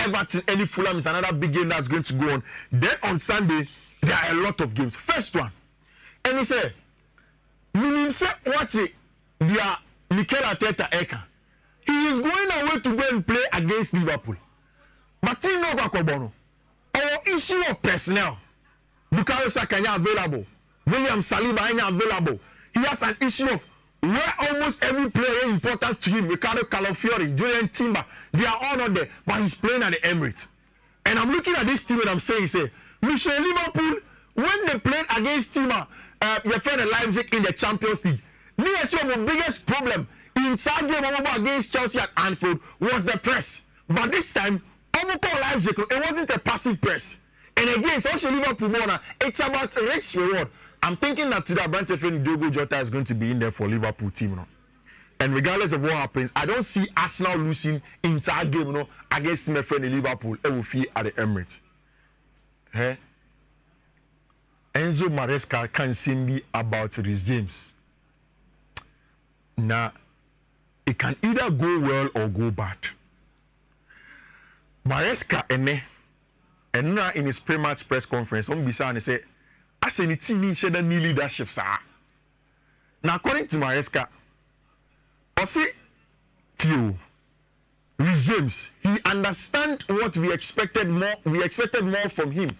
Everton, any Fulham is another big game that's going to go on. Then on Sunday, there are a lot of games. First one, and he said, "Minim say what's it? Dia Mikel Arteta Eka. He is going away to go and play against Liverpool. But he no Kwakobono. Our issue of personnel. Bukayo Saka is available. William Saliba is available. He has an issue of where almost every player important to him, Ricardo Calafiori, Julian Timber, they are all not there, but he's playing at the Emirates. And I'm looking at this team and I'm saying, Michel Liverpool, when they played against Timber, your friend Leipzig in the Champions League, the biggest problem inside game against Chelsea at Anfield was the press. But this time, Leipzig, it wasn't a passive press. And again, social Liverpool, it's about risk reward. I'm thinking that today, Brentford Diogo Jota is going to be in there for Liverpool team. And regardless of what happens, I don't see Arsenal losing entire game against my friend in Liverpool. It will feel at the Emirates. Hey? Enzo Maresca can sing me about Reece James. Now, it can either go well or go bad. Maresca and now in his pre-match press conference, on Bisa say, I say the team needs new leadership, sir. Now, according to Maresca, I say, Theo, Reece James, he understands what we expected more. We expected more from him.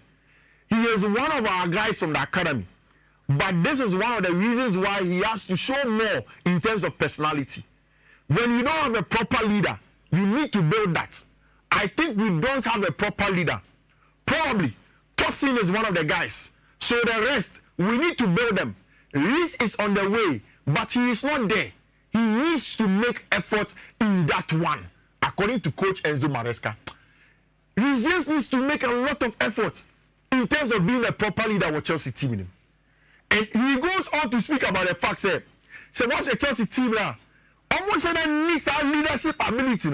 He is one of our guys from the academy, but this is one of the reasons why he has to show more in terms of personality. When you don't have a proper leader, you need to build that. I think we don't have a proper leader. Probably Tosin is one of the guys. So the rest, we need to build them. Reece is on the way, but he is not there. He needs to make efforts in that one, according to Coach Enzo Maresca. Reece James needs to make a lot of efforts in terms of being a proper leader with Chelsea team. And he goes on to speak about the fact that, what's the Chelsea team now? Almost said that needs our leadership ability,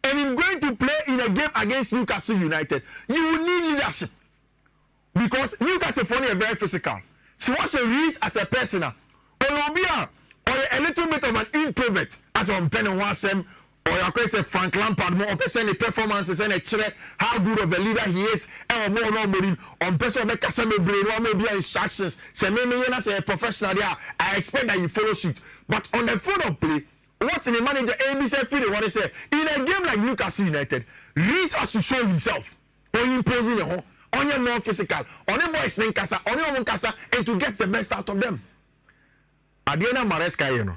And in going to play in a game against Newcastle United, you will need leadership. Because Newcastle is very physical. So watch the Reece as a person, or a little bit of an introvert, as on Penn and Westham, or you can say Frank Lampard, more person the performances and how good of a leader he is, and more nobody on person make a brain, or maybe instructions. So maybe as a professional there, I expect that you follow suit. But on the field of play, what's in the manager ABC feeling what they say in a game like Newcastle United, Reece has to show himself when imposing your home. On your more physical, on your boys in Casa, on your own Casa, and to get the best out of them. Adiana Maresca,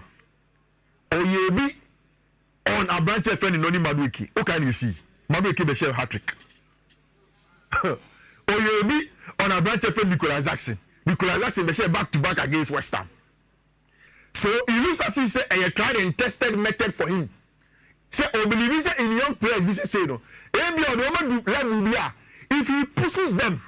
Oyebi on a branch friend in Noni Maduiki. What can you see? Maduiki the shell hat trick. Oyebi on a branch friend Nicolas Jackson. Nicolas Jackson the shell back to back against Westham. So it looks as if a tried and tested method for him. Say, believe in young players, we say no. If he pushes them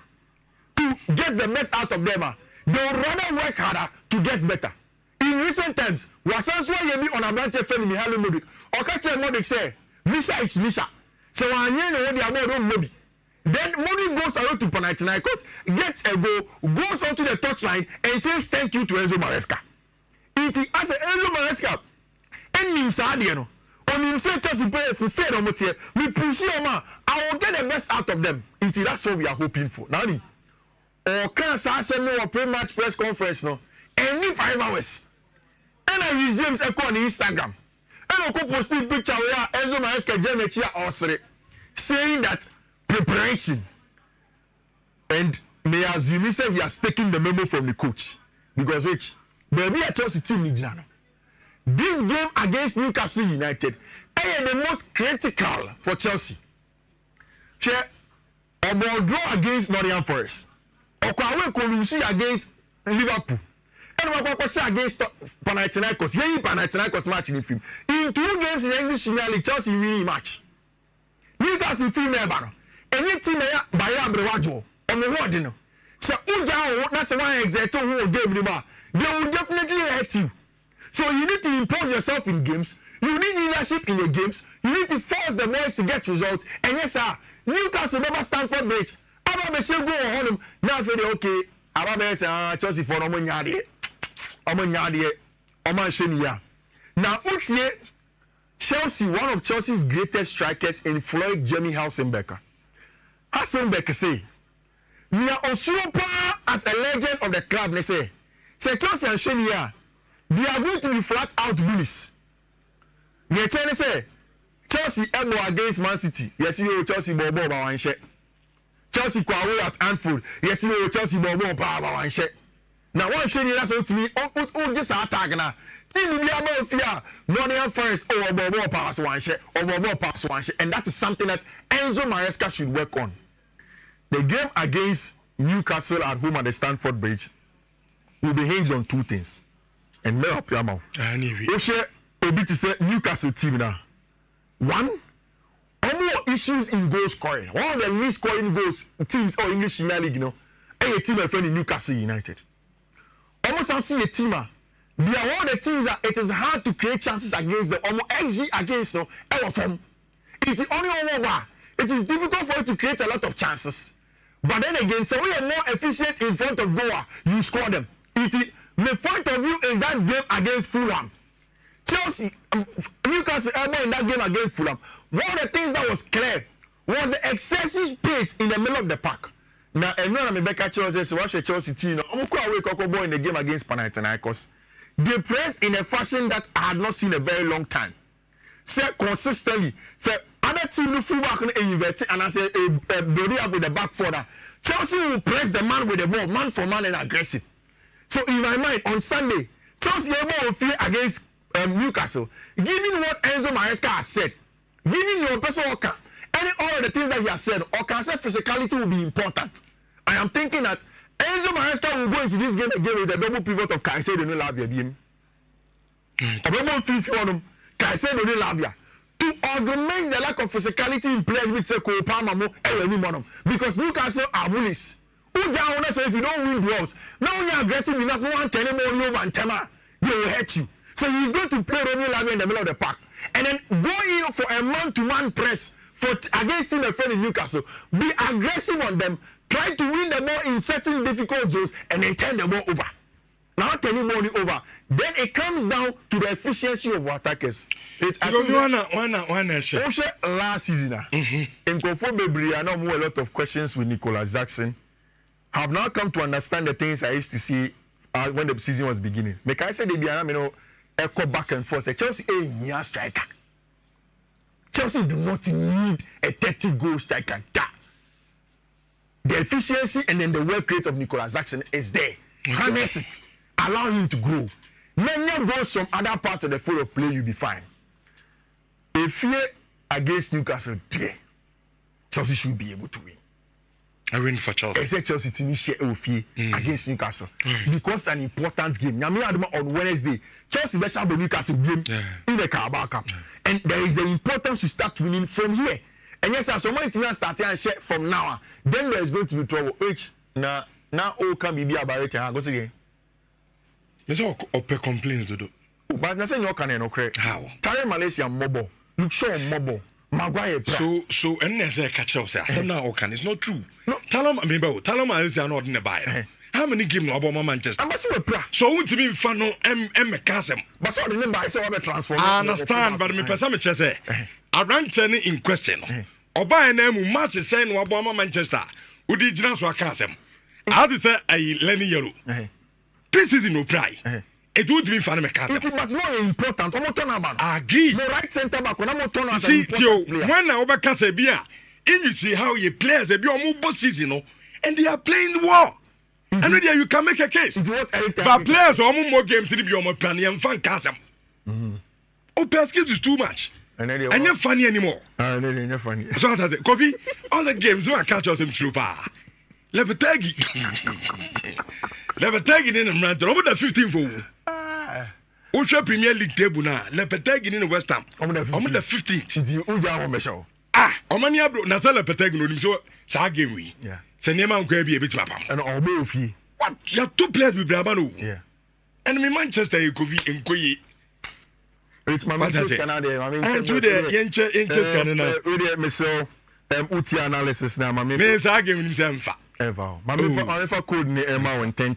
to get the best out of them, they will rather work harder to get better. In recent times, Wasanswa Yemi on a branch of friend Mihalo Modric, or catch a Modric say, Misha is Misha. So I know what they are more Modi. Then Modric goes around to Panathinaikos, gets a goal, goes onto the touchline, and says thank you to Enzo Maresca. It as Enzo Maresca, and Nimsadiano. On himself, Chelsea players and said, we push him, I will get the best out of them. Until that's what we are hoping for. Now, or can I say no pre-match press conference no? Any 5 hours. And I Reece James echo on Instagram. And I could post a picture where Enzo Maresca Genechia or saying that preparation. And may assume he said he has taken the memo from the coach. Because which, baby, a Chelsea team needs now. This game against Newcastle United is the most critical for Chelsea. Chair, or draw against Nottingham Forest, or Kwawe against Liverpool, and Wakwa against Panathinaikos. Here, Panathinaikos match in the film. In 2 games in the English Premier League, Chelsea winning match. Newcastle team never. Any team by Abrewajo on the word. So Uja, that's why exactly who game they will definitely hurt you. So you need to impose yourself in games. You need leadership in the games. You need to force the boys to get results. And yes, sir, Newcastle never Stamford Bridge. Ababe say go on him. Now I feel okay. Ababe say Chelsea for Omonyade. Omonyade. Oman Shenia. Now Utie Chelsea, one of Chelsea's greatest strikers in Floyd Jamie Hasselbeck. Hasselbeck say, we are Osuopa as a legend of the club. They say Chelsea and Shania, they are going to be flat out bullies. They say Chelsea elbow against Man City. Yes, you know Chelsea ball one share. Chelsea go away at Anfield. Yes, you know Chelsea ball power one share. Now one share that's what to me. Oh, just attack now. Team will be about fear. Nottingham Forest ball pass one share. Ball pass one share. And that is something that Enzo Maresca should work on. The game against Newcastle at home at the Stamford Bridge will be hinged on two things. And may help you out. We share a bit to say Newcastle team now. One, more issues in goal scoring. One of the least scoring goals teams or English Premier League, you know, a team my friend in Newcastle United. Almost I've seen a team. They are one of the teams that it is hard to create chances against them. Almost XG against them. It is only one. It is difficult for you to create a lot of chances. But then again, so we are more efficient in front of goal, you score them. My point of view is that game against Fulham. Chelsea, Newcastle elbow in that game against Fulham. One of the things that was clear was the excessive space in the middle of the park. Now, everyone I'm back Chelsea, so watch the Chelsea team. I'm quite away Kokobo in the game against Panathinaikos. They pressed in a fashion that I had not seen a very long time. Say consistently, say other team look fullback and invert, and I say building up with the back further. Chelsea will press the man with the ball, man for man, and aggressive. So in my mind, on Sunday, Chelsea able to feel against Newcastle, given what Enzo Maresca has said, given your personal Oka, all of the things that he has said, Oka said physicality will be important. I am thinking that Enzo Maresca will go into this game again with a double pivot of Caicedo and Lavia. A double Fiifi on him, Caicedo and Lavia. To augment the lack of physicality in players with Seko Palmamo and because Newcastle are bullies. Who down so if you don't win duels, now when you're aggressive enough, no one can anymore over and Tema, they will hurt you. So he's going to play Romeo Lavia in the middle of the park. And then go in for a man-to-man press against him a friend in Newcastle. Be aggressive on them, try to win the ball in certain difficult zones, and then turn the ball over. Now turning the ball over. Then it comes down to the efficiency of our attackers. Last season, in Kofo Bebri, I know more a lot of questions with Nicholas Jackson. Have now come to understand the things I used to see when the season was beginning. Make I say echo back and forth. Chelsea a near striker. Chelsea do not need a 30-goal striker. The efficiency and then the work rate of Nicholas Jackson is there. Harness it. Allow him to grow. Many goals from other parts of the field of play, you'll be fine. If you're against Newcastle, Chelsea should be able to win. I win for Chelsea. Except Chelsea to share against Newcastle because it's an important game. On Wednesday, Chelsea versus Newcastle game in the Carabao Cup, and there is the importance to start winning from here. And yes, as someone is starting and share from now, then there is going to be trouble. Now all can be about it. Go see again. There's all complaints to do. But I say no can no correct. How? Carry Malaysia mobile. Look show mobile. Maguire. So and there's a catch up. Some now can. It's not true. No. Talama is not in the buyer. How many games no about Manchester? So to me, fan no Kasem. But so the number I saw the transform. I understand, but me person me say. I ran turning in question. Oba name match saying no about Manchester. Udi jina so Kasem. How to say I Lenny Yellow. Preseason no try. It would be fan me Kasem. But no important. I'm talking about. I agree. No right centre back. I'm talking about. See, when I over Kasebia, and you see how your players be on both season, and they are playing well. And then you can make a case. But players are more games in the Bioma Penny and fan Kasem. Oh, Pascal is too much. And you're funny anymore. You're funny. So I said, Coffee, all the games will catch us in trooper. Let me tag it. Let me tag it in a run. Over the 15 for Ultra Premier League table now. Let me tag it in the Westham. I'm the 15th. Omania bro, Nazala Petagno, so Sagi we. Yeah. Senema Graby a bit mapam. And all Bofi. What? You have two players with Brabano. Yeah. And me Manchester, you could be in Koyi. It's my Manchester Canada. I mean, and to the Inches Canada. Miso, Uti analysis now, my Miss Agim himself. Ever. My Mifa code me Emma 10.